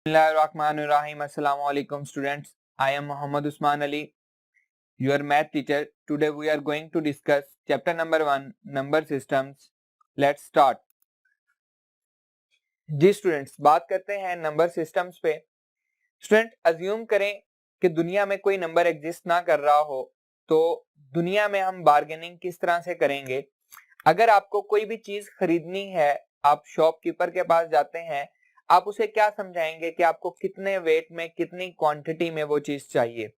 Bismillahirrahmanirrahim. Assalamu alaikum students. I am Muhammad Usman Ali, your math teacher. Today we are going to discuss chapter number 1, number systems. Let's start. जी students, बात करते हैं number systems पे। Student, assume करें कि दुनिया में कोई नंबर एग्जिस्ट ना कर रहा हो, तो दुनिया में हम बार्गेनिंग किस तरह से करेंगे। अगर आपको कोई भी चीज खरीदनी है, आप शॉपकीपर के पास जाते हैं, आप उसे क्या समझाएंगे कि आपको कितने वेट में, कितनी क्वांटिटी में वो चीज चाहिए।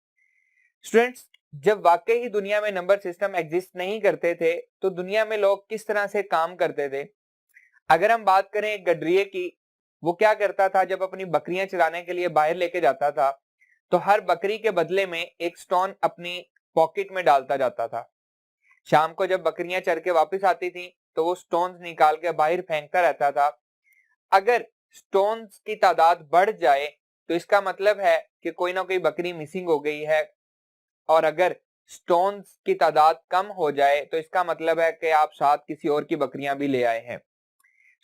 स्टूडेंट्स, जब वाकई ही दुनिया में नंबर सिस्टम एग्जिस्ट नहीं करते थे, तो दुनिया में लोग किस तरह से काम करते थे। अगर हम बात करें एक गडरिये की, वो क्या करता था, जब अपनी बकरियां चराने के लिए बाहर लेके जाता था, तो हर बकरी के बदले में एक स्टोन अपनी पॉकेट में डालता जाता था। शाम को जब बकरियां चर के वापस आती थी, तो वो स्टोन्स निकाल के बाहर फेंकता रहता था। अगर स्टोन्स की तादाद बढ़ जाए, तो इसका मतलब है कि कोई ना कोई बकरी मिसिंग हो गई है, और अगर स्टोन्स की तादाद कम हो जाए, तो इसका मतलब है कि आप साथ किसी और की बकरियां भी ले आए हैं।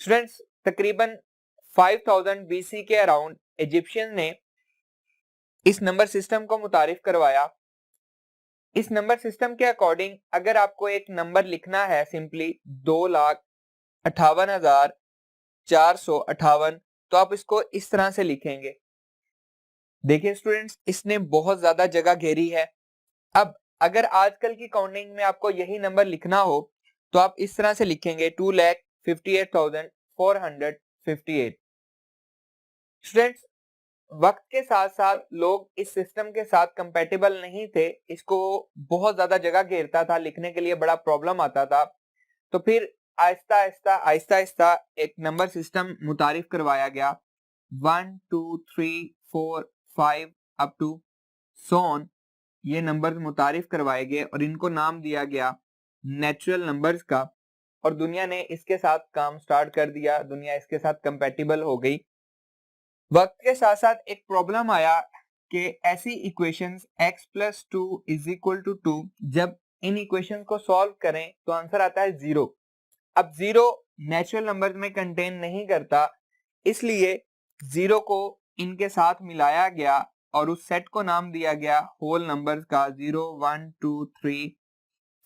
स्टूडेंट्स, तकरीबन 5000 बीसी के अराउंड इजिप्शियन ने इस नंबर सिस्टम को मुतारिफ करवाया। इस नंबर सिस्टम के अकॉर्डिंग अगर आपको एक नंबर लिखना है, सिंपली 2,58,458, तो आप इसको इस तरह से लिखेंगे। देखिए स्टूडेंट्स, इसने बहुत ज्यादा जगह घेरी है। अब अगर आजकल की काउंटिंग में आपको यही नंबर लिखना हो, तो आप इस तरह से लिखेंगे 2,58,458। स्टूडेंट्स, वक्त के साथ साथ लोग इस सिस्टम के साथ कंपैटिबल नहीं थे, इसको बहुत ज्यादा जगह घेरता था, लिखने के लिए बड़ा प्रॉब्लम आता था। तो फिर आहिस्ता आहिस्ता एक नंबर सिस्टम मुतारिफ करवाया गया। 1 2 3 4 5 अप टू सोन, ये नंबर मुतारिफ करवाए गए और इनको नाम दिया गया नेचुरल नंबर्स का, और दुनिया ने इसके साथ काम स्टार्ट कर दिया, दुनिया इसके साथ कंपैटिबल हो गई। वक्त के साथ साथ एक प्रॉब्लम आया कि ऐसी equations x plus 2 is equal to 2, जब इन इक्वेशन को सॉल्व करें तो आंसर आता है 0। अब 0 नेचुरल नंबर में कंटेन नहीं करता, इसलिए 0 को इनके साथ मिलाया गया और उस सेट को नाम दिया गया होल नंबर्स का, 0 1 2 3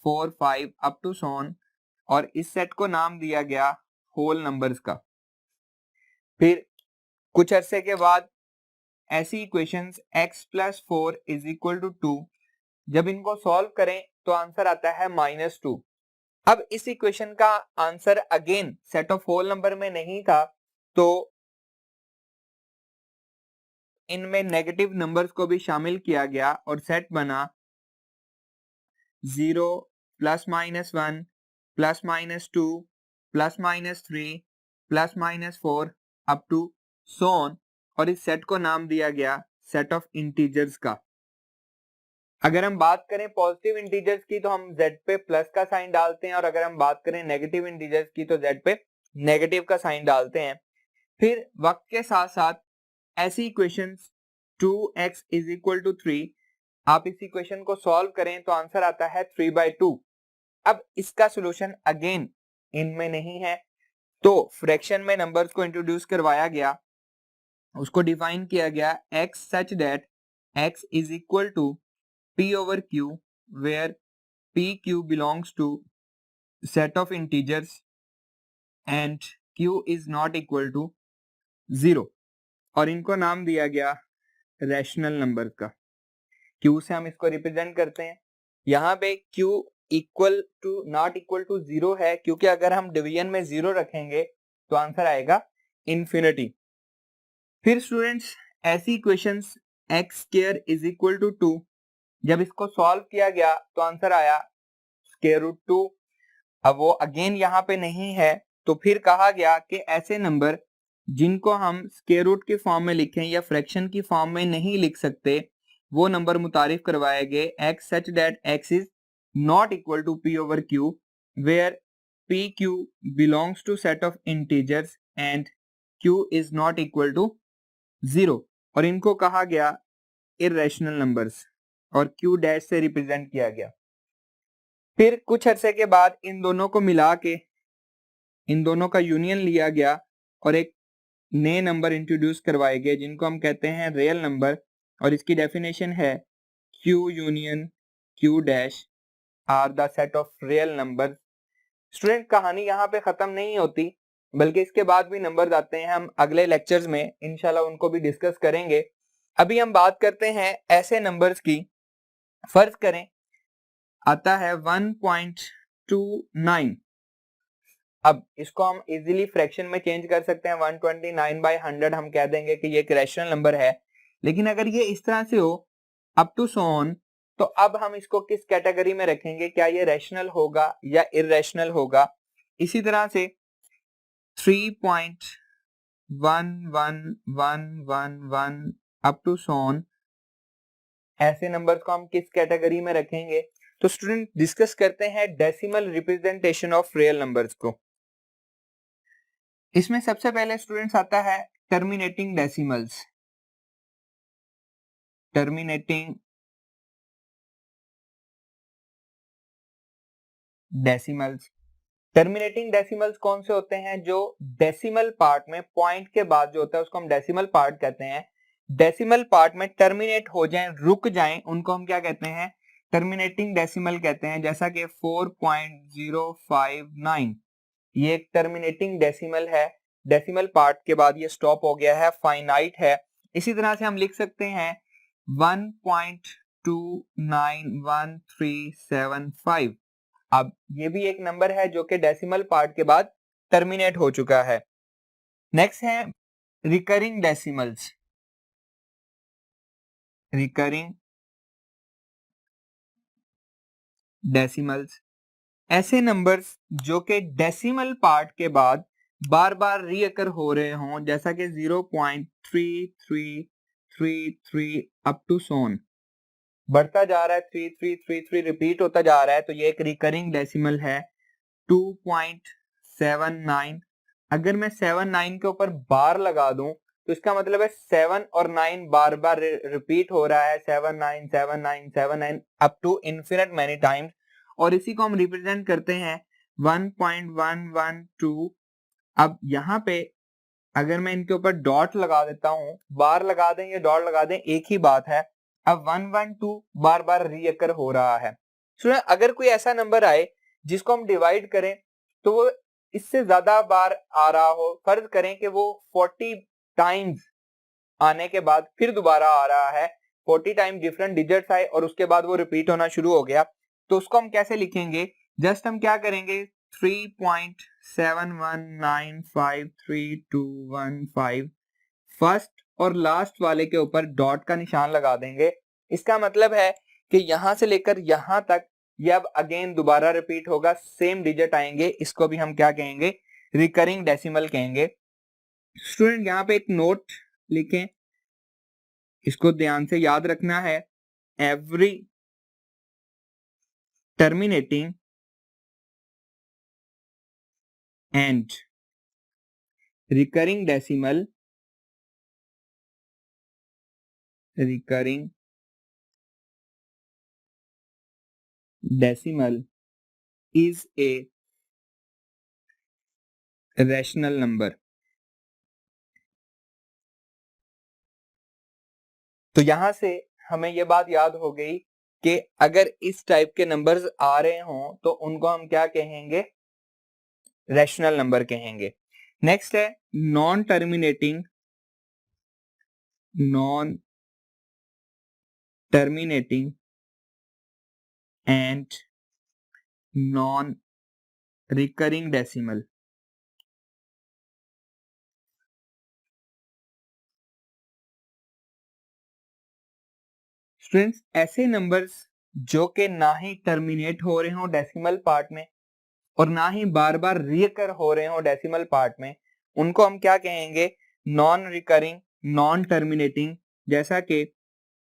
4 5 अप टू सोन, और इस सेट को नाम दिया गया होल नंबर्स का। फिर कुछ अरसे के बाद ऐसी equations x plus 4 is equal to 2, जब इनको सॉल्व करें तो आंसर आता है -2। अब इस इक्वेशन का answer again set of whole number में नहीं था, तो इनमें नेगेटिव नंबर्स को भी शामिल किया गया और सेट बना 0 plus -1 plus -2 plus -3 plus -4 up to so on, और इस सेट को नाम दिया गया सेट ऑफ इंटीजर्स का। अगर हम बात करें पॉजिटिव इंटीजर्स की, तो हम z पे प्लस का साइन डालते हैं, और अगर हम बात करें नेगेटिव इंटीजर्स की, तो z पे नेगेटिव का साइन डालते हैं। फिर वक्त के साथ साथ ऐसी equations 2x is equal to 3, आप इस इक्वेशन को सॉल्व करें तो आंसर आता है 3/2। अब इसका सोल्यूशन अगेन इनमें नहीं है, तो फ्रैक्शन में नंबर्स को इंट्रोड्यूस करवाया गया, उसको डिफाइन किया गया x such that x is equal to p over q, where p q belongs to set of integers and q is not equal to 0, और इनको नाम दिया गया रैशनल नंबर का। q से हम इसको रिप्रेजेंट करते हैं। यहाँ पे q equal to not equal to 0 है, क्योंकि अगर हम डिवीजन में 0 रखेंगे तो आंसर आएगा इन्फिनिटी। फिर स्टूडेंट्स, ऐसी equations x square is equal to 2, जब इसको सॉल्व किया गया तो आंसर आया स्क्वायर रूट 2। अब वो अगेन यहाँ पे नहीं है, तो फिर कहा गया कि ऐसे नंबर जिनको हम स्क्वायर रूट के फॉर्म में लिखें या फ्रैक्शन की फॉर्म में नहीं लिख सकते, वो नंबर मुतारिफ करवाए गए x such that x is not equal to p over q, where p q belongs to set of integers and q is not equal to 0, और इनको कहा गया इर्रेशनल नंबर्स, और q डैश से रिप्रेजेंट किया गया। फिर कुछ अरसे के बाद इन दोनों को मिला के इन दोनों का यूनियन लिया गया और एक नए नंबर इंट्रोड्यूस करवाए गए जिनको हम कहते हैं रियल नंबर, और इसकी डेफिनेशन है Q union Q dash are the set of real number. Student कहानी यहाँ पे खत्म नहीं होती, बल्कि इसके बाद भी नंबर्स आते हैं, हम अगले लेक्चर्स में इंशाल्लाह उनको भी डिस्कस करेंगे। अभी हम बात करते हैं ऐसे नंबर्स की, फर्ज करें आता है 1.29। अब इसको हम इजीली फ्रैक्शन में चेंज कर सकते हैं, 129/100 हम कह देंगे कि ये एक रैशनल नंबर है। लेकिन अगर ये इस तरह से हो अप टू सो ऑन, तो अब हम इसको किस कैटेगरी में रखेंगे, क्या ये रैशनल होगा या इररेशनल होगा। इसी तरह से 3.11111 अप टू सो ऑन, ऐसे नंबर्स को हम किस कैटेगरी में रखेंगे। तो स्टूडेंट डिस्कस करते हैं decimal representation of real numbers को। इसमें सबसे पहले स्टूडेंट्स आता है terminating decimals. Terminating decimals, terminating decimals कौन से होते हैं, जो डेसिमल पार्ट में पॉइंट के बाद जो होता है उसको हम डेसिमल पार्ट कहते हैं। डेसिमल पार्ट में टर्मिनेट हो जाएं, रुक जाएं, उनको हम क्या कहते हैं, टर्मिनेटिंग डेसिमल कहते हैं। जैसा कि 4.059 ये एक टर्मिनेटिंग डेसिमल है, डेसिमल पार्ट के बाद ये स्टॉप हो गया है, फाइनाइट है। इसी तरह से हम लिख सकते हैं 1.291375। अब ये भी एक नंबर है जो कि डेसिमल पार्ट के बाद टर्मिनेट हो चुका है। नेक्स्ट है रिकरिंग डेसिमल्स। रिकरिंग डेसिमल्स ऐसे नंबर्स जो कि डेसिमल पार्ट के बाद बार बार रीअकर हो रहे हों, जैसा कि 0.3333 अप टू सोन बढ़ता जा रहा है, 3333 रिपीट होता जा रहा है, तो ये एक रिकरिंग डेसिमल है। 2.79, अगर मैं 7 9 के ऊपर बार लगा दूं तो इसका मतलब है 7 और 9 बार बार रिपीट हो रहा है, 7 9 7 9 7 9 up to infinite many times, और इसी को हम रिप्रेजेंट करते हैं 1.112। अब यहाँ पे अगर मैं इनके ऊपर डॉट लगा देता हूं, बार लगा दें या डॉट लगा दें एक ही बात है। अब 112 बार बार रीअकर हो रहा है। सुना, अगर कोई ऐसा नंबर आए जिसको हम डिवाइड करें तो वो इससे ज्यादा बार आ रहा हो, फर्ज करें कि वो 40 टाइम्स आने के बाद फिर दोबारा आ रहा है, 40 टाइम डिफरेंट डिजिट्स आए और उसके बाद वो रिपीट होना शुरू हो गया, तो उसको हम कैसे लिखेंगे। जस्ट हम क्या करेंगे, 3.719532215 फर्स्ट और लास्ट वाले के ऊपर डॉट का निशान लगा देंगे। इसका मतलब है कि यहां से लेकर यहां तक ये अब अगेन दोबारा रिपीट होगा, सेम डिजिट आएंगे, इसको भी हम क्या कहेंगे, रिकरिंग डेसिमल कहेंगे। स्टूडेंट यहाँ पे एक नोट लिखें, इसको ध्यान से याद रखना है, every terminating and recurring decimal is a rational number. तो यहां से हमें यह बात याद हो गई कि अगर इस टाइप के नंबर्स आ रहे हों तो उनको हम क्या कहेंगे, रैशनल नंबर कहेंगे। नेक्स्ट है non terminating and non recurring decimal. Students ऐसे नंबर्स जो कि ना ही टर्मिनेट हो रहे हों डेसिमल पार्ट में और ना ही बार बार रीकर हो रहे हों डेसिमल पार्ट में, उनको हम क्या कहेंगे, नॉन रिकरिंग नॉन टर्मिनेटिंग। जैसा कि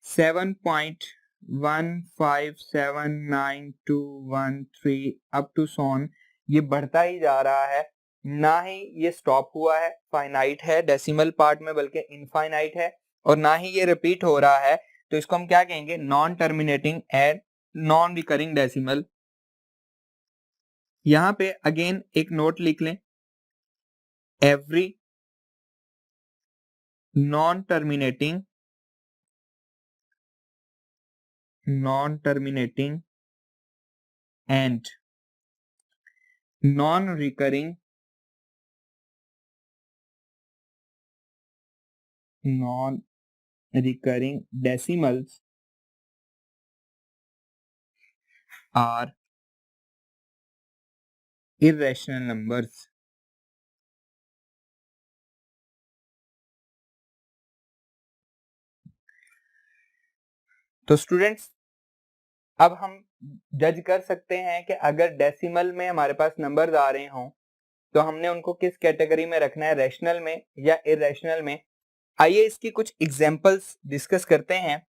7.1579213 अप टू सोन, ये बढ़ता ही जा रहा है, ना ही ये स्टॉप हुआ है, फाइनाइट है डेसिमल पार्ट में, बल्कि इनफाइनाइट है, और ना ही ये रिपीट हो रहा है, तो इसको हम क्या कहेंगे, non terminating and non recurring decimal. यहां पे अगेन एक नोट लिख लें, every non terminating and non recurring decimals are irrational numbers. तो स्टूडेंट्स अब हम जज कर सकते हैं कि अगर डेसिमल में हमारे पास नंबर्स आ रहे हों तो हमने उनको किस कैटेगरी में रखना है, रैशनल में या इरेशनल में। आइए इसकी कुछ एग्जांपल्स डिस्कस करते हैं।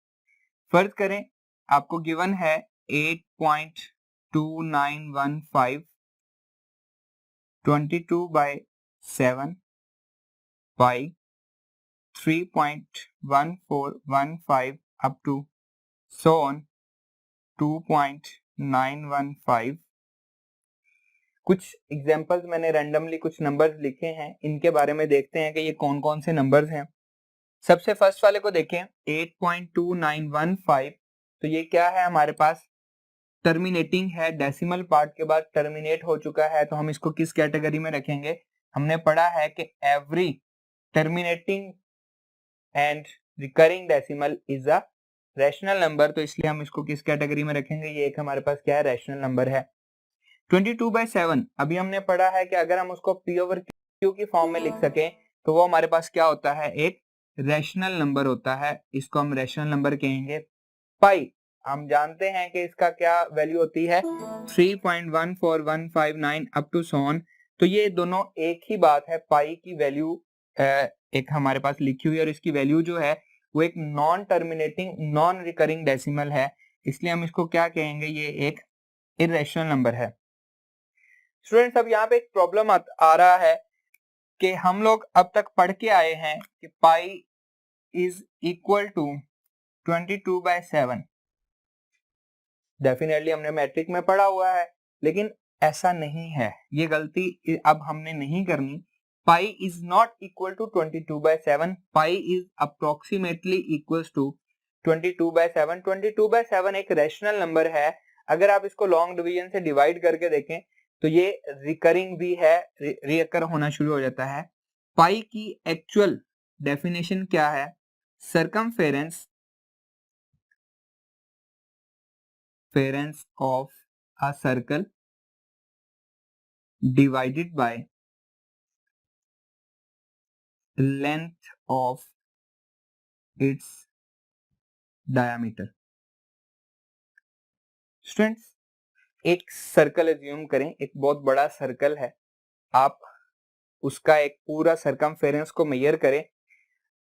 फर्ज करें आपको गिवन है 8.2915 22/7 पाई 3.1415 up to so on 2.915। कुछ एग्जांपल्स मैंने रैंडमली कुछ नंबर्स लिखे हैं, इनके बारे में देखते हैं कि ये कौन कौन से नंबर्स हैं। सबसे फर्स्ट वाले को देखें 8.2915, तो ये क्या है हमारे पास, टर्मिनेटिंग है, डेसिमल पार्ट के बाद टर्मिनेट हो चुका है, तो हम इसको किस कैटेगरी में रखेंगे। हमने पढ़ा है कि every terminating and recurring decimal is a rational number, तो इसलिए हम इसको किस कैटेगरी में रखेंगे, ये एक हमारे पास क्या है, रैशनल नंबर है। 22/7 अभी हमने पढ़ा है कि अगर हम उसको P ओवर Q की फॉर्म में लिख सकें तो वो हमारे पास क्या होता है, एक रैशनल नंबर होता है, इसको हम रैशनल नंबर कहेंगे। पाई हम जानते हैं कि इसका क्या वैल्यू होती है 3.14159 अप टू सोन, तो ये दोनों एक ही बात है। पाई की वैल्यू एक हमारे पास लिखी हुई है और इसकी वैल्यू जो है वो एक non terminating non recurring decimal है, इसलिए हम इसको क्या कहेंगे, ये एक इरेशनल नंबर है। स्टूडेंट्स अब यहाँ पे एक प्रॉब्लम आ रहा है कि हम लोग अब तक पढ़ के आए हैं कि pi is equal to 22/7। Definitely हमने मैट्रिक में पढ़ा हुआ है, लेकिन ऐसा नहीं है, ये गलती अब हमने नहीं करनी। Pi is not equal to 22/7, pi is approximately equal to 22/7। 22/7 एक रैशनल नंबर है। अगर आप इसको लॉन्ग डिवीजन से डिवाइड करके देखें तो ये रिकरिंग भी है, रिकर होना शुरू हो जाता है। पाई की एक्चुअल डेफिनेशन क्या है, circumference of a circle divided by length of its diameter। Students एक सर्कल एज्यूम करें, एक बहुत बड़ा सर्कल है, आप उसका एक पूरा सर्कमफेरेंस को मेजर करें,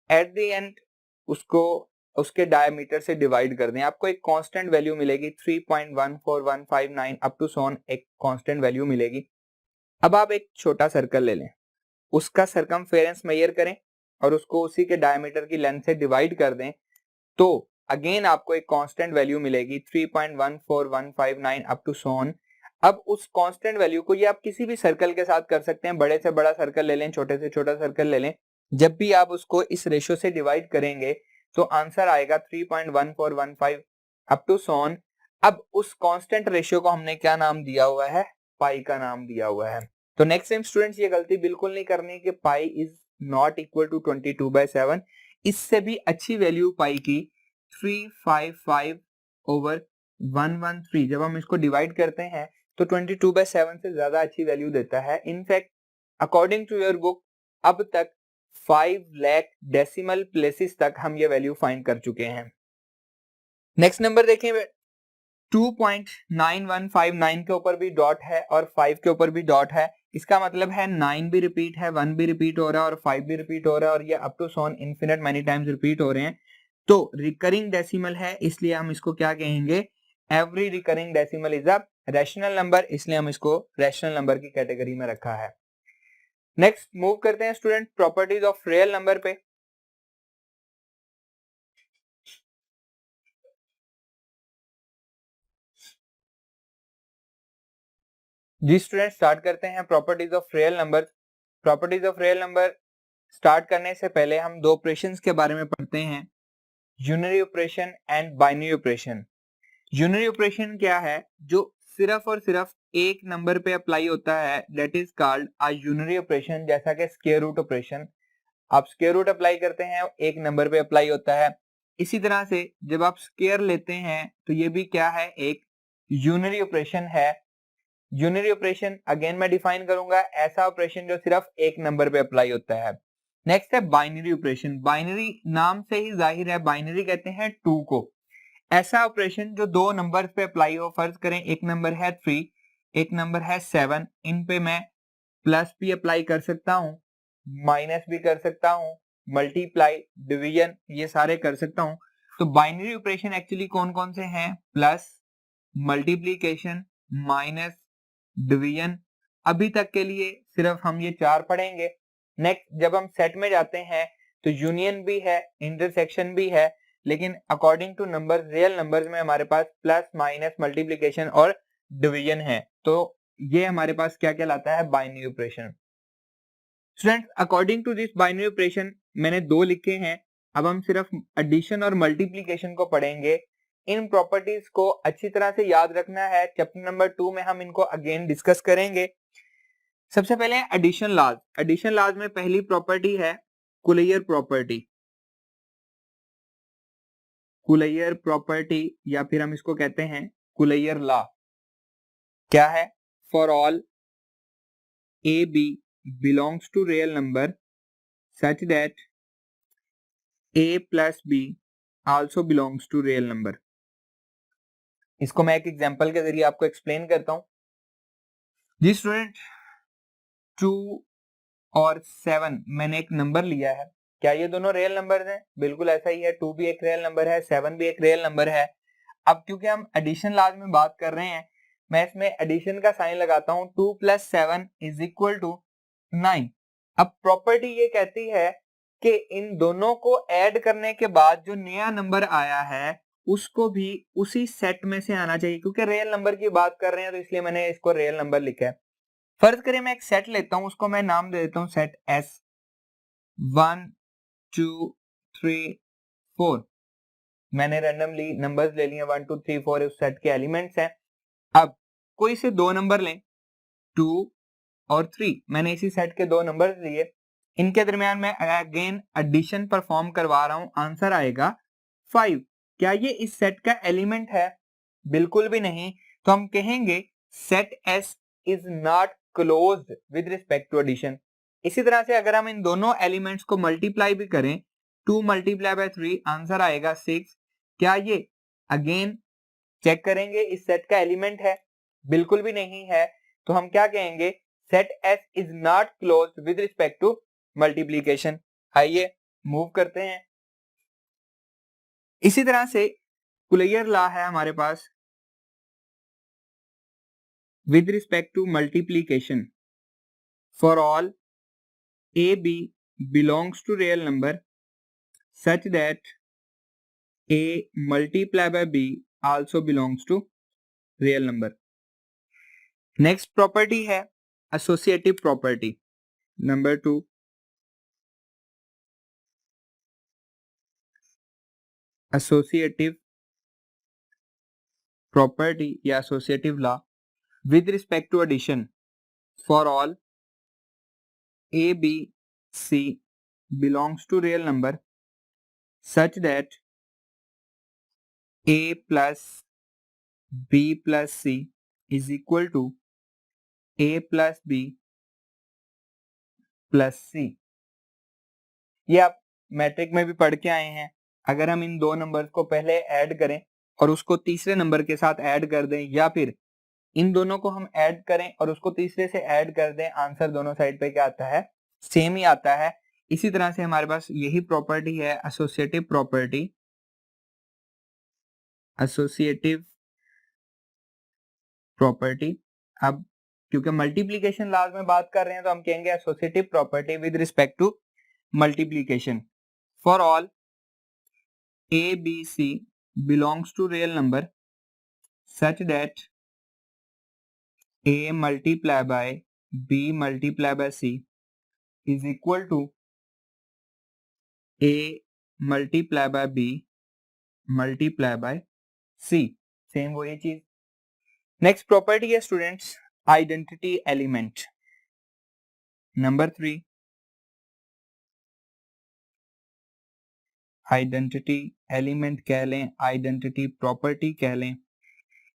एट द एंड उसको उसके डायमीटर से डिवाइड कर दें, आपको एक कांस्टेंट वैल्यू मिलेगी 3.14159 अप टू सोन, एक कांस्टेंट वैल्यू मिलेगी। अब आप एक छोटा सर्कल ले लें, उसका सर्कमफेरेंस मेजर करें और उसको उसी के डायमीटर की लेंथ से डिवाइड कर दें, तो अगेन आपको एक कांस्टेंट वैल्यू मिलेगी 3.14159 अप टू सोन। अब उस कांस्टेंट वैल्यू को ये आप किसी भी सर्कल के साथ कर सकते हैं, बड़े से बड़ा सर्कल ले लें, छोटे से छोटा सर्कल ले लें, जब भी आप उसको इस रेशो से डिवाइड करेंगे तो आंसर आएगा 3.1415 अप टू सोन। अब उस कांस्टेंट रेशियो को हमने क्या नाम दिया हुआ है, पाई का नाम दिया हुआ है। तो नेक्स्ट टाइम स्टूडेंट्स ये गलती बिल्कुल नहीं करनी कि pi is not equal to 22/7, इससे भी अच्छी वैल्यू पाई की 355/113, जब हम इसको डिवाइड करते हैं तो 22/7 से ज्यादा अच्छी वैल्यू देता है। In fact according to your book अब तक 5 लाख डेसिमल प्लेसेस तक हम ये वैल्यू फाइंड कर चुके हैं। नेक्स्ट नंबर देखें, 2.9159 के ऊपर भी डॉट है और 5 के ऊपर भी डॉट है, इसका मतलब है 9 भी रिपीट है, 1 भी रिपीट हो रहा है और 5 भी रिपीट हो रहा है और ये up to soon infinite many times repeat हो रहे हैं, तो रिकरिंग डेसिमल है, इसलिए हम इसको क्या कहेंगे, every recurring decimal is a rational number, इसलिए हम इसको रैशनल नंबर की कैटेगरी में रखा है। नेक्स्ट मूव करते हैं student properties of real number पे। जी स्टूडेंट स्टार्ट करते हैं properties of real number. Properties of real number start करने से पहले हम दो ऑपरेशंस के बारे में पढ़ते हैं, unary operation and binary operation. Unary operation क्या है? जो सिर्फ और सिर्फ एक नंबर पे अप्लाई होता है, that is called a unary operation. जैसा कि स्क्वायर रूट ऑपरेशन, आप स्क्वायर रूट अप्लाई करते हैं, एक नंबर पे अप्लाई होता है। इसी तरह से जब आप स्क्वायर लेते हैं तो ये भी क्या है? एक यूनरी ऑपरेशन है। यूनरी ऑपरेशन अगेन मैं डिफाइन करूंगा, ऐसा ऑपरेशन जो सिर्फ एक नंबर पे अप्लाई होता है। नेक्स्ट है बाइनरी ऑपरेशन। बाइनरी नाम से ही जाहिर है, बाइनरी कहते हैं 2 को। ऐसा ऑपरेशन जो दो नंबर पे अप्लाई हो। फर्ज करें एक नंबर है 3, एक नंबर है 7, इन पे मैं प्लस भी अप्लाई कर सकता हूं, माइनस भी कर सकता हूं, मल्टीप्लाई, डिवीजन, ये सारे कर सकता हूं। तो बाइनरी ऑपरेशन एक्चुअली कौन कौन से हैं? Plus, multiplication, minus, division. अभी तक के लिए सिर्फ हम ये चार पढ़ेंगे। नेक्स्ट जब हम सेट में जाते हैं तो यूनियन भी है, इंटरसेक्शन भी है, लेकिन according to number, real numbers में हमारे पास प्लस, माइनस, मल्टीप्लीकेशन और डिवीजन है। तो ये हमारे पास क्या कहलाता है? Binary operation. Students, according to this binary operation मैंने दो लिखे हैं। अब हम सिर्फ एडिशन और मल्टीप्लीकेशन को पढ़ेंगे। इन प्रॉपर्टीज को अच्छी तरह से याद रखना है। चैप्टर नंबर 2 में हम इनको अगेन डिस्कस करेंगे। सबसे पहले एडिशन लॉज। एडिशन लॉज में पहली प्रॉपर्टी है कुलेयर प्रॉपर्टी। कुलेयर प्रॉपर्टी या फिर हम इसको कहते हैं कुलेयर लॉ। क्या है? For all a b belongs to real number such that a plus b also belongs to real number। इसको मैं एक एग्जांपल के जरिए आपको एक्सप्लेन करता हूं। जी स्टूडेंट, 2 और 7 मैंने एक नंबर लिया है। क्या ये दोनों रियल नंबर्स हैं? बिल्कुल ऐसा ही है। 2 भी एक रियल नंबर है, 7 भी एक रियल नंबर है। अब क्योंकि हम एडिशन लॉज में बात कर रहे हैं, मैं इसमें एडिशन का साइन लगाता हूं। 2 + 7 = 9। अब प्रॉपर्टी ये कहती है कि इन दोनों को ऐड करने के बाद जो नया नंबर आया है उसको भी उसी सेट में से आना चाहिए। क्योंकि रियल नंबर की बात कर रहे हैं तो इसलिए मैंने इसको रियल नंबर लिखा है। फर्ज करें मैं एक सेट लेता हूं, उसको मैं नाम दे देता हूं सेट S। 1 2 3 4 मैंने रैंडमली नंबर्स ले लिए, 1 2 3 4 उस सेट के एलिमेंट्स हैं। अब कोई से दो नंबर लें, 2 और 3। मैंने इसी सेट के दो नंबर्स लिए, इनके दरमियान मैं अगेन एडिशन परफॉर्म करवा रहा हूं। आंसर आएगा 5। क्या ये इस सेट का एलिमेंट है? बिल्कुल भी नहीं। तो हम कहेंगे set S is not closed with respect to addition. इसी तरह से अगर हम इन दोनों एलिमेंट्स को मल्टीप्लाई भी करें, 2 × 3 आंसर आएगा 6। क्या ये अगेन चेक करेंगे इस सेट का एलिमेंट है? बिल्कुल भी नहीं है। तो हम क्या कहेंगे? Set S is not closed with respect to multiplication. आइए मूव करते हैं। इसी तरह से कुलेयर लॉ है हमारे पास with respect to multiplication। For all a b belongs to real number such that a multiplied by b also belongs to real number। next property है associative property। number 2, associative property या associative law with respect to addition। for all a b c belongs to real number such that a plus b plus c is equal to a plus b plus C. ये आप matric में भी पढ़ के आए हैं। अगर हम इन दो नंबर्स को पहले ऐड करें और उसको तीसरे नंबर के साथ ऐड कर दें, या फिर इन दोनों को हम ऐड करें और उसको तीसरे से ऐड कर दें, आंसर दोनों साइड पे क्या आता है? सेम ही आता है। इसी तरह से हमारे पास यही प्रॉपर्टी है एसोसिएटिव प्रॉपर्टी। Associative property. अब क्योंकि मल्टीप्लीकेशन लॉज में बात कर रहे हैं तो हम कहेंगे associative property with respect to multiplication. For all a b c belongs to real number such that a multiplied by b multiplied by c is equal to A multiply by B multiply by C, same वही चीज। Next property है students identity element. Number 3 identity element कह लें, identity property कह लें,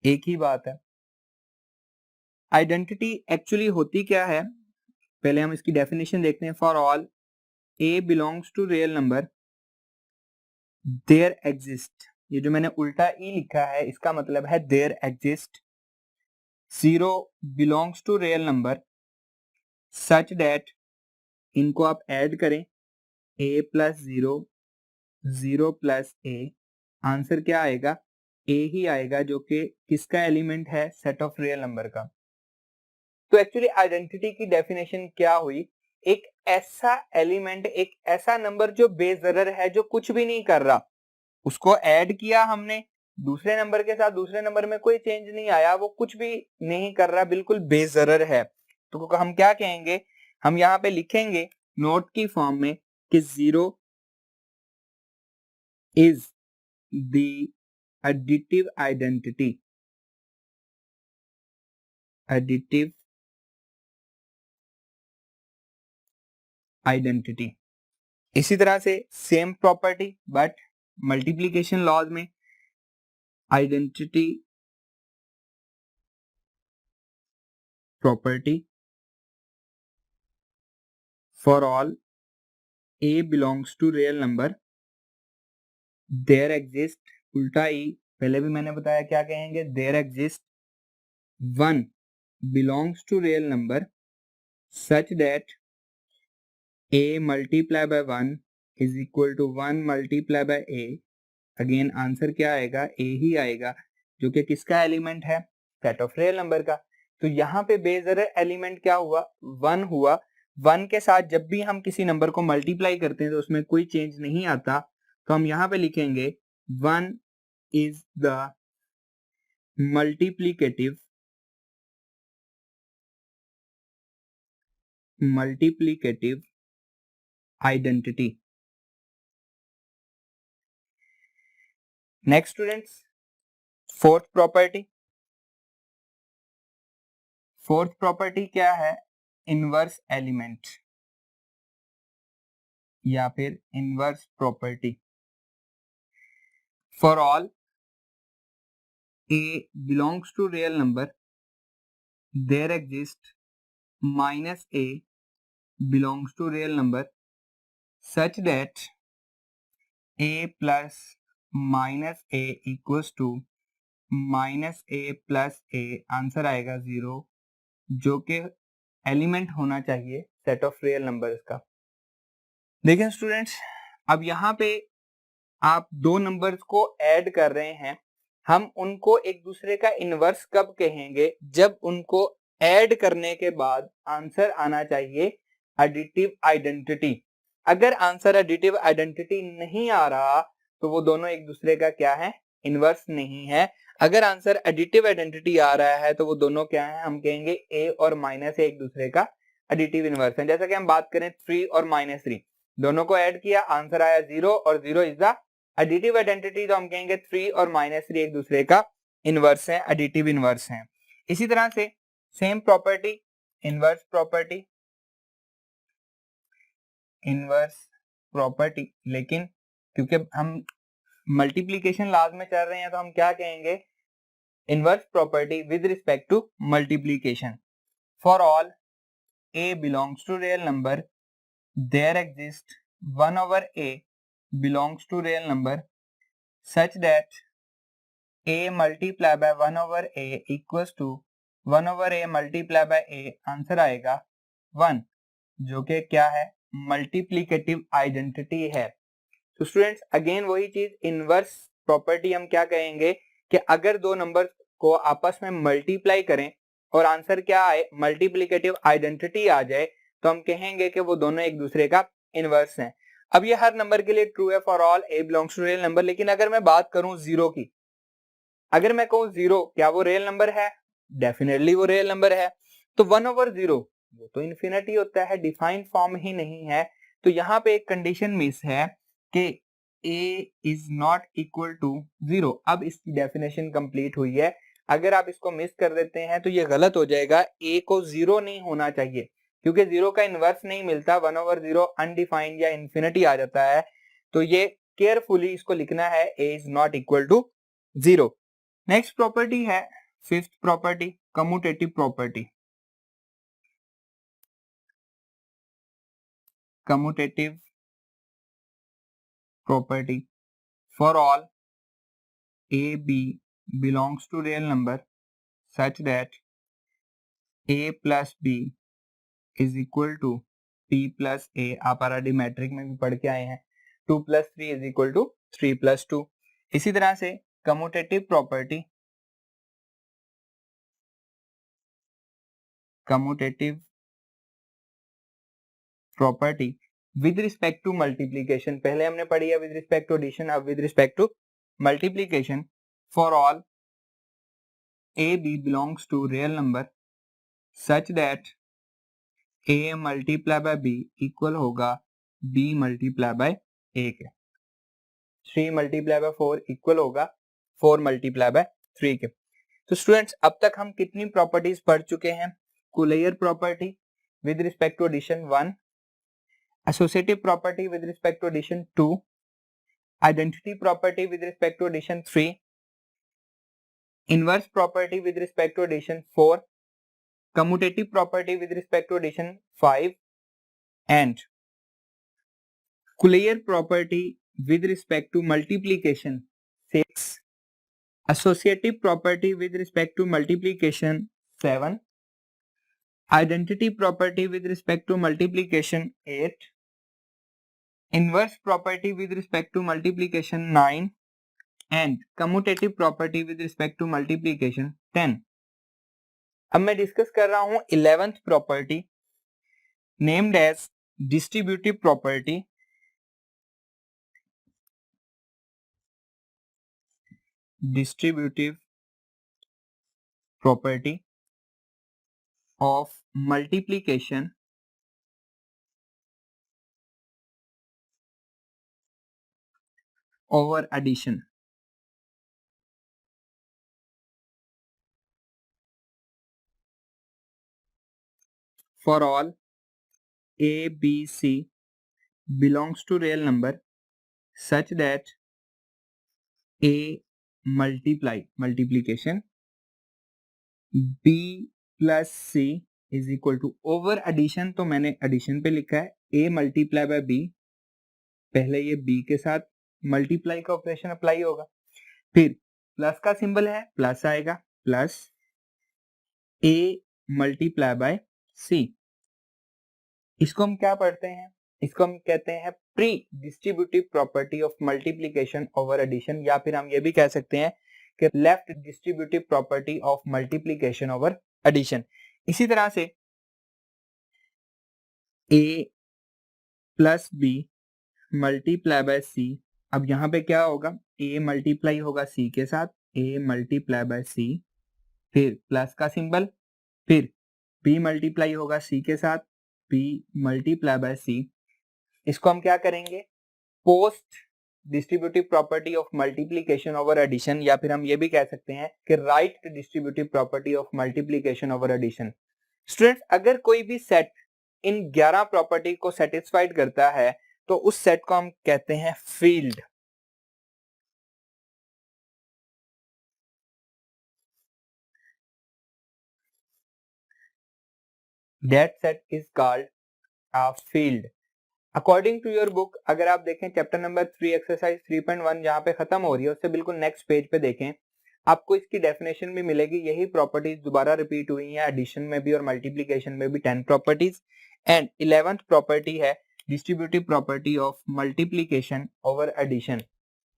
एक ही बात है। आइडेंटिटी एक्चुअली होती क्या है, पहले हम इसकी डेफिनेशन देखते हैं। For all a belongs to real number there exist, ये जो मैंने उल्टा ई लिखा है इसका मतलब है there exist 0 belongs to real number such that, इनको आप ऐड करें a plus 0 0 plus a, answer क्या आएगा, a ही आएगा जो कि किसका एलिमेंट है, सेट ऑफ रियल नंबर का। तो एक्चुअली आइडेंटिटी की डेफिनेशन क्या हुई, एक ऐसा एलिमेंट, एक ऐसा नंबर जो बेजरर है, जो कुछ भी नहीं कर रहा, उसको ऐड किया हमने दूसरे नंबर के साथ, दूसरे नंबर में कोई चेंज नहीं आया, वो कुछ भी नहीं कर रहा, बिल्कुल बेजरर है, तो हम क्या कहेंगे, हम यहाँ पे लिखेंगे नोट की फॉर्म में कि 0 is the additive identity, additive identity. इसी तरह से same property but multiplication laws में identity property for all a belongs to real number there exist, उल्टा ई, पहले भी मैंने बताया क्या कहेंगे, there exist 1 belongs to real number such that a multiply by 1 is equal to 1 multiply by a, again answer क्या आएगा, a ही आएगा जो कि किसका एलिमेंट है, सेट ऑफ रियल नंबर का। तो यहाँ पे बेजरर एलिमेंट क्या हुआ, 1 हुआ। 1 के साथ जब भी हम किसी नंबर को मल्टीप्लाई करते हैं तो उसमें कोई चेंज नहीं आता, तो हम यहाँ पे लिखेंगे 1 is the multiplicative identity. Next students fourth property, fourth property क्या है, इनवर्स एलिमेंट या फिर inverse property. For all a belongs to real number there exists minus a belongs to real number such that a plus minus a equals to minus a plus a, answer आएगा 0 जो कि element होना चाहिए set of real numbers का। देखें students, अब यहाँ पे आप दो नंबर्स को ऐड कर रहे हैं, हम उनको एक दूसरे का इनवर्स कब कहेंगे, जब उनको ऐड करने के बाद आंसर आना चाहिए एडिटिव आइडेंटिटी। अगर आंसर एडिटिव आइडेंटिटी नहीं आ रहा तो वो दोनों एक दूसरे का क्या है, इनवर्स नहीं है। अगर आंसर एडिटिव आइडेंटिटी आ रहा है तो वो दोनों क्या है, हम कहेंगे ए और माइनस एक दूसरे का एडिटिव इनवर्स है। जैसा कि हम बात करें 3 और -3, दोनों को ऐड किया, आंसर आया 0 और 0 इज द एडिटिव आइडेंटिटी, तो हम कहेंगे 3 और -3 एक दूसरे का इनवर्स है, एडिटिव इनवर्स है। इसी तरह से same property inverse property, inverse property, लेकिन क्योंकि हम मल्टीप्लिकेशन लॉज में चल रहे हैं तो हम क्या कहेंगे, inverse property with respect to multiplication. For all a belongs to real number there exists 1 over a belongs to real number such that a multiply by 1 over a equals to 1 over a multiply by a, answer आएगा 1 जो कि क्या है, multiplicative identity है। तो students again वही चीज, inverse property हम क्या कहेंगे कि अगर दो नंबर को आपस में मल्टीप्लाई करें और आंसर क्या आए, मल्टीप्लिकेटिव आइडेंटिटी आ जाए, तो हम कहेंगे कि वो दोनों एक दूसरे का इनवर्स हैं। अब ये हर नंबर के लिए ट्रू है for all a belongs to real number, लेकिन अगर मैं बात करूं जीरो की, अगर मैं कहूं जीरो क्या वो रियल नंबर है, डेफिनेटली वो रियल नंबर है। तो 1 ओवर 0 वो तो इन्फिनिटी होता है, डिफाइंड फॉर्म ही नहीं है। तो यहाँ पे एक कंडीशन मिस है कि a is not equal to 0। अब इसकी डेफिनेशन कंप्लीट हुई है। अगर आप इसको मिस कर देते हैं तो ये गलत हो जाएगा। a को 0 नहीं होना चाहिए, क्योंकि 0 का इनवर्स नहीं मिलता, 1/0 अनडिफाइंड या इंफिनिटी आ जाता है। तो ये केयरफुली इसको लिखना है, a is not equal to 0। Next property है fifth property, commutative property. Commutative property for all a b belongs to real number such that a plus b is equal to p plus a। आप RD matric में भी पढ़ के आए हैं, 2 plus 3 is equal to 3 plus 2। इसी तरह से commutative property, commutative property with respect to multiplication, पहले हमने पढ़ी है विद रिस्पेक्ट टू एडिशन, अब with respect to multiplication. For all a b belongs to real number such that a multiply by b equal होगा b multiply by a के। 3 multiply by 4 equal होगा 4 multiply by 3 के। तो students अब तक हम कितनी प्रॉपर्टीज पढ़ चुके हैं? Closure property with respect to addition 1, associative property with respect to addition 2, identity property with respect to addition 3, inverse property with respect to addition 4, commutative property with respect to addition 5 and Collier property with respect to multiplication 6, associative property with respect to multiplication 7, identity property with respect to multiplication 8, inverse property with respect to multiplication 9 and commutative property with respect to multiplication 10। अब मैं discuss कर रहा हूं 11th property named as distributive property. Distributive property of multiplication over addition। For all a b c belongs to real number such that a multiplication b plus c is equal to over addition। तो मैंने addition पे लिखा है a multiply by b, पहले ये b के साथ multiply का ऑपरेशन अप्लाई होगा, फिर प्लस का सिंबल है प्लस आएगा, plus a multiply by c। इसको हम क्या पढ़ते हैं? इसको हम कहते हैं pre distributive property of multiplication over addition, या फिर हम ये भी कह सकते हैं कि left distributive property of multiplication over addition. इसी तरह से a plus b multiply by c, अब यहाँ पे क्या होगा? a मल्टीप्लाई होगा c के साथ, a मल्टीप्लाई बाय c, फिर प्लस का सिंबल, फिर b मल्टीप्लाई होगा c के साथ, b मल्टीप्लाई बाय c। इसको हम क्या करेंगे? Post distributive property of multiplication over addition, या फिर हम ये भी कह सकते हैं कि right distributive property of multiplication over addition. Students अगर कोई भी सेट इन 11 प्रॉपर्टी को सेटिस्फाइड करता है तो उस सेट को हम कहते हैं field. That set is called a field. According to your book, अगर आप देखें चैप्टर नंबर 3 एक्सरसाइज 3.1 जहां पे खत्म हो रही है उससे बिल्कुल नेक्स्ट पेज पे देखें, आपको इसकी डेफिनेशन भी मिलेगी। यही प्रॉपर्टीज दोबारा रिपीट हुई हैं एडिशन में भी और मल्टीप्लिकेशन में भी, 10 प्रॉपर्टीज। एंड 11th प्रॉपर्टी है distributive property of multiplication over addition.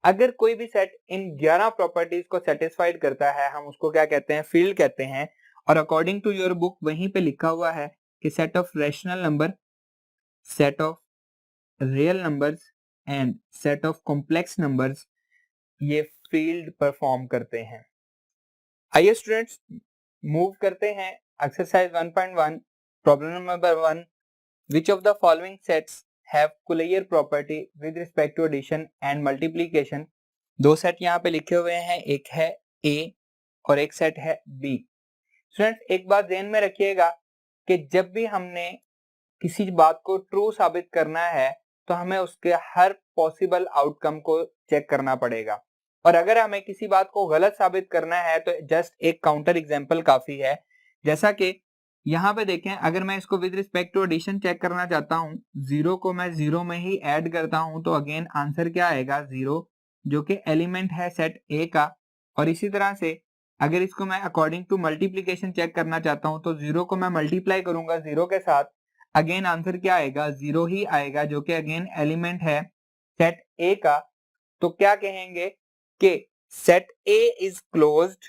अगर कोई भी सेट इन 11 प्रॉपर्टीज को सेटिस्फाइड करता है हम उसको क्या कहते हैं? फील्ड कहते हैं। और अकॉर्डिंग टू योर बुक वहीं पे लिखा हुआ है कि set of rational number, set of real numbers and set of complex numbers ये फील्ड परफॉर्म करते हैं। आइए स्टूडेंट्स मूव करते हैं exercise 1.1 problem number 1। Which of the following sets have closure property with respect to addition and multiplication. दो set यहाँ पे लिखे हुए हैं, एक है ए और एक सेट है बी। स्टूडेंट्स एक बात ध्यान में रखिएगा कि जब भी हमने किसी बात को ट्रू साबित करना है तो हमें उसके हर पॉसिबल आउटकम को चेक करना पड़ेगा, और अगर हमें किसी बात को गलत साबित करना है तो जस्ट एक काउंटर एग्जांपल काफी है। जैसा कि यहाँ पे देखें, अगर मैं इसको with respect to addition check करना चाहता हूँ, जीरो को मैं जीरो में ही ऐड करता हूँ तो अगेन आंसर क्या आएगा, जीरो, जो कि एलिमेंट है सेट ए का। और इसी तरह से अगर इसको मैं अकॉर्डिंग टू मल्टीप्लीकेशन चेक करना चाहता हूँ तो जीरो को मैं मल्टीप्लाई करूंगा जीरो के साथ, अगेन आंसर क्या आएगा, जीरो ही आएगा, जो कि अगेन एलिमेंट है सेट ए का। तो क्या कहेंगे कि सेट ए इज क्लोज्ड,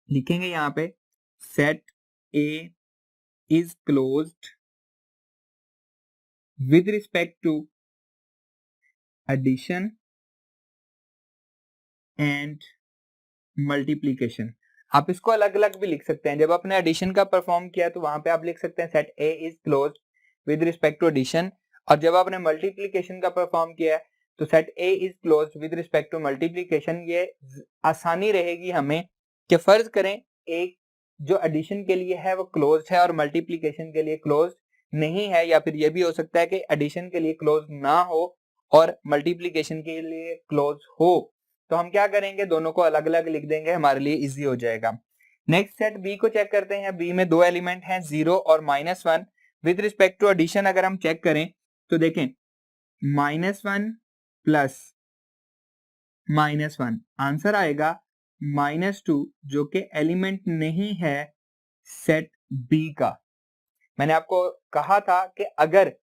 लिखेंगे यहां पे set A is closed with respect to addition and multiplication. आप इसको अलग अलग भी लिख सकते हैं। जब आपने एडिशन का परफॉर्म किया तो वहां पे आप लिख सकते हैं set A is closed with respect to addition, और जब आपने मल्टीप्लीकेशन का परफॉर्म किया है तो set A is closed with respect to multiplication. ये आसानी रहेगी हमें कि फर्ज करें एक जो एडिशन के लिए है वो क्लोज्ड है और मल्टीप्लीकेशन के लिए क्लोज्ड नहीं है, या फिर ये भी हो सकता है कि एडिशन के लिए क्लोज ना हो और मल्टीप्लीकेशन के लिए क्लोज हो। तो हम क्या करेंगे, दोनों को अलग अलग लिख देंगे, हमारे लिए इजी हो जाएगा। नेक्स्ट सेट बी को चेक करते हैं। बी में दो एलिमेंट हैं, 0 और -1। विद रिस्पेक्ट टू एडिशन अगर हम चेक करें तो देखें -1 प्लस -1 आंसर आएगा -2, जो कि एलिमेंट नहीं है सेट बी का। मैंने आपको कहा था कि अगर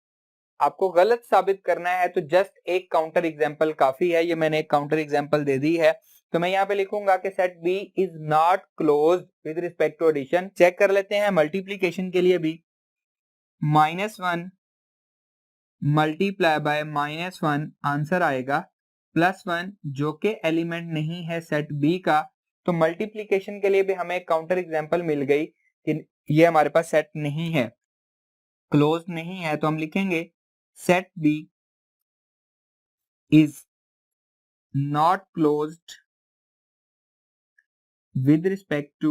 आपको गलत साबित करना है तो जस्ट एक काउंटर एग्जांपल काफी है। ये मैंने एक काउंटर एग्जांपल दे दी है, तो मैं यहाँ पे लिखूंगा कि set B is not closed with respect to addition. Check कर लेते हैं मल्टीप्लीकेशन के लिए भी, -1 मल्टीप्लाई बाय -1 आंसर आएगा +1, जो कि एलिमेंट नहीं है सेट बी का। तो मल्टीप्लीकेशन के लिए भी हमें एक काउंटर एग्जांपल मिल गई कि ये हमारे पास सेट नहीं है, क्लोज नहीं है, तो हम लिखेंगे set B is not closed with respect to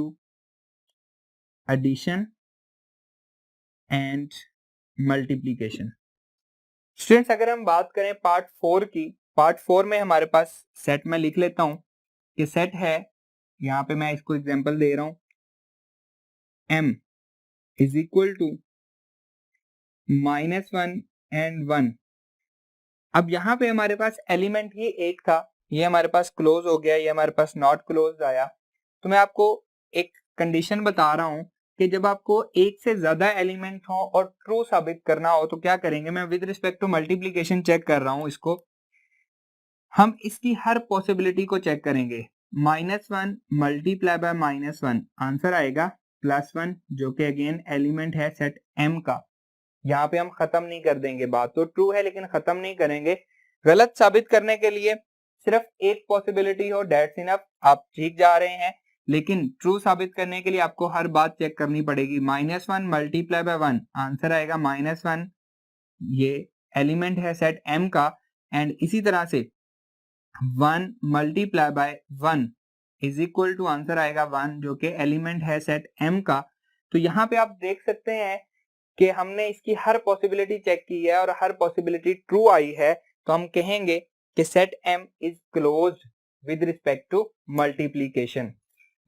addition and multiplication। Students अगर हम बात करें पार्ट 4 की, पार्ट 4 में हमारे पास सेट में लिख लेता हूं कि सेट है, यहां पे मैं इसको एग्जांपल दे रहा हूं, m is equal to -1 and 1। अब यहां पे हमारे पास एलिमेंट ही एक था, ये हमारे पास क्लोज हो गया, ये हमारे पास नॉट क्लोज आया। तो मैं आपको एक कंडीशन बता रहा हूं कि जब आपको एक से ज्यादा एलिमेंट हो और ट्रू साबित करना हो तो क्या करेंगे, मैं with respect to multiplication check कर रहा हूं इसको, हम इसकी हर पॉसिबिलिटी को चेक करेंगे। -1 मल्टीप्लाई बाय -1 आंसर आएगा +1, जो कि अगेन एलिमेंट है सेट m का। यहाँ पे हम खत्म नहीं कर देंगे, बात तो ट्रू है लेकिन खत्म नहीं करेंगे। गलत साबित करने के लिए सिर्फ एक पॉसिबिलिटी हो, दैट्स इनफ, आप ठीक जा रहे हैं। लेकिन ट्रू साबित करने के लिए आपको हर बात चेक करनी पड़ेगी। -1 मल्टीप्लाई बाय 1 आंसर आएगा -1, ये एलिमेंट है सेट m का। एंड इसी तरह से 1 multiply by 1 is equal to answer आएगा 1, जो कि एलिमेंट है सेट m का। तो यहाँ पे आप देख सकते हैं कि हमने इसकी हर पॉसिबिलिटी चेक की है और हर पॉसिबिलिटी ट्रू आई है, तो हम कहेंगे कि set m is closed with respect to multiplication.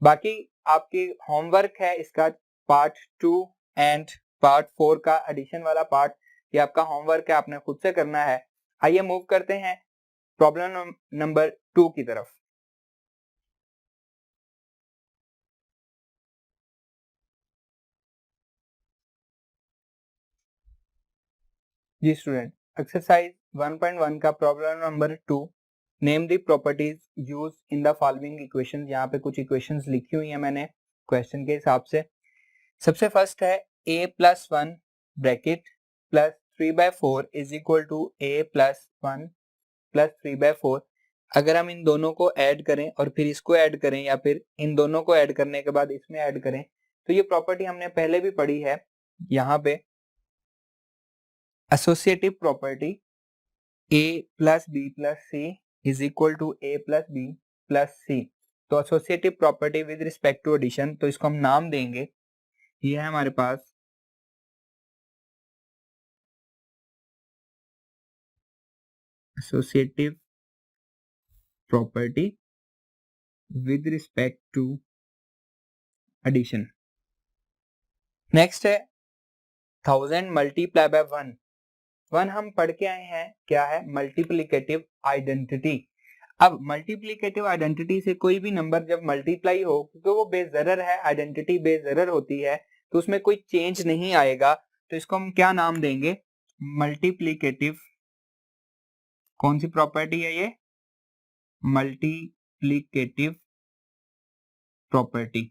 बाकी आपकी होमवर्क है इसका पार्ट 2 एंड पार्ट 4 का एडिशन वाला पार्ट, ये आपका होमवर्क है, आपने खुद से करना है। आइए मूव करते हैं प्रॉब्लम नंबर 2 की तरफ। जी स्टूडेंट, एक्सरसाइज 1.1 का problem number 2, name the properties use in the following equations. यहाँ पे कुछ इक्वेशंस लिखी हुई हैं मैंने क्वेश्चन के हिसाब से। सबसे फर्स्ट है a plus 1 bracket plus 3/4 is equal to a plus 1 plus 3/4। अगर हम इन दोनों को ऐड करें और फिर इसको ऐड करें, या फिर इन दोनों को ऐड करने के बाद इसमें ऐड करें, तो ये प्रॉपर्टी हमने पहले भी पढ़ी है। यहाँ पे associative property a plus B plus C is equal to a plus B plus C. तो associative property with respect to addition, तो इसको हम नाम देंगे, ये है हमारे पास associative property with respect to addition. Next है 1000 मल्टीप्लाई बाय 1। 1 हम पढ़ के आए हैं क्या है, मल्टीप्लिकेटिव आइडेंटिटी। अब मल्टीप्लिकेटिव आइडेंटिटी से कोई भी नंबर जब मल्टीप्लाई हो, क्योंकि वो बेजरर है, आइडेंटिटी बेजरर होती है, तो उसमें कोई चेंज नहीं आएगा, तो इसको हम क्या नाम देंगे, मल्टीप्लिकेटिव। कौन सी प्रॉपर्टी है ये, मल्टीप्लिकेटिव प्रॉपर्टी।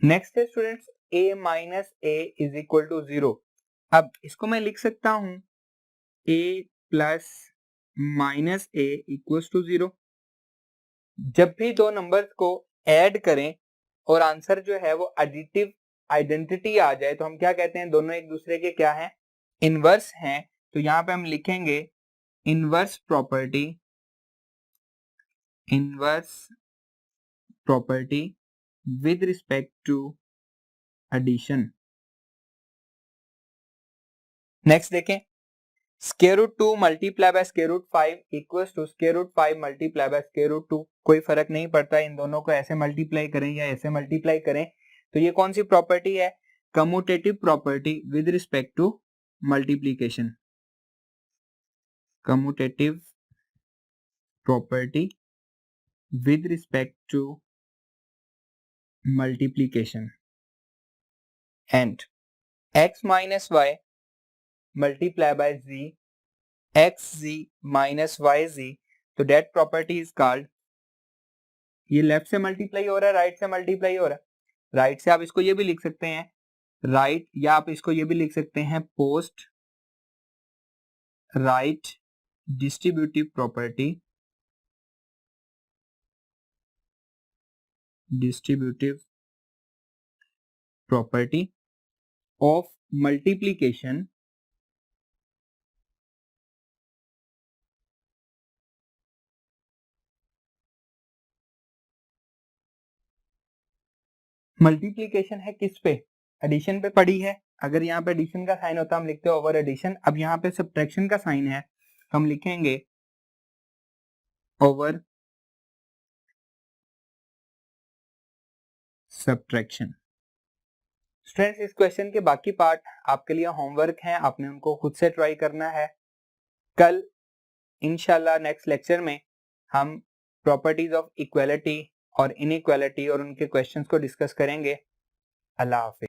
नेक्स्ट है students a minus a is equal to 0। अब इसको मैं लिख सकता हूं a plus minus a equals to 0। जब भी दो नंबर्स को ऐड करें और आंसर जो है वो एडिटिव आइडेंटिटी आ जाए, तो हम क्या कहते हैं, दोनों एक दूसरे के क्या हैं, इनवर्स हैं। तो यहां पे हम लिखेंगे inverse property, inverse property with respect to addition. Next देखें, square root 2 multiply by square root 5 equals to square root 5 multiply by square root 2। कोई फर्क नहीं पड़ता इन दोनों को ऐसे मल्टीप्लाई करें या ऐसे मल्टीप्लाई करें। तो ये कौन सी प्रॉपर्टी है, commutative property with respect to multiplication, commutative property with respect to multiplication. And x minus y multiply by z, xz minus yz, तो दैट प्रॉपर्टी इज कॉल्ड, ये लेफ्ट से मल्टीप्लाई हो रहा है, राइट से मल्टीप्लाई हो रहा है, राइट से आप इसको ये भी लिख सकते हैं राइट, या आप इसको ये भी लिख सकते हैं post right distributive property, distributive property of multiplication multiplication है किस पे, एडिशन पे पड़ी है। अगर यहाँ पे एडिशन का साइन होता हम लिखते ओवर एडिशन। अब यहाँ पे सब्ट्रैक्शन का साइन है, हम लिखेंगे ओवर सब्ट्रैक्शन। स्टूडेंट्स इस क्वेश्चन के बाकी पार्ट आपके लिए होमवर्क हैं, आपने उनको खुद से ट्राई करना है। कल इंशाल्लाह नेक्स्ट लेक्चर में हम प्रॉपर्टीज ऑफ इक्वालिटी और इनइक्वालिटी और उनके क्वेश्चंस को डिस्कस करेंगे। अल्लाह हाफिज।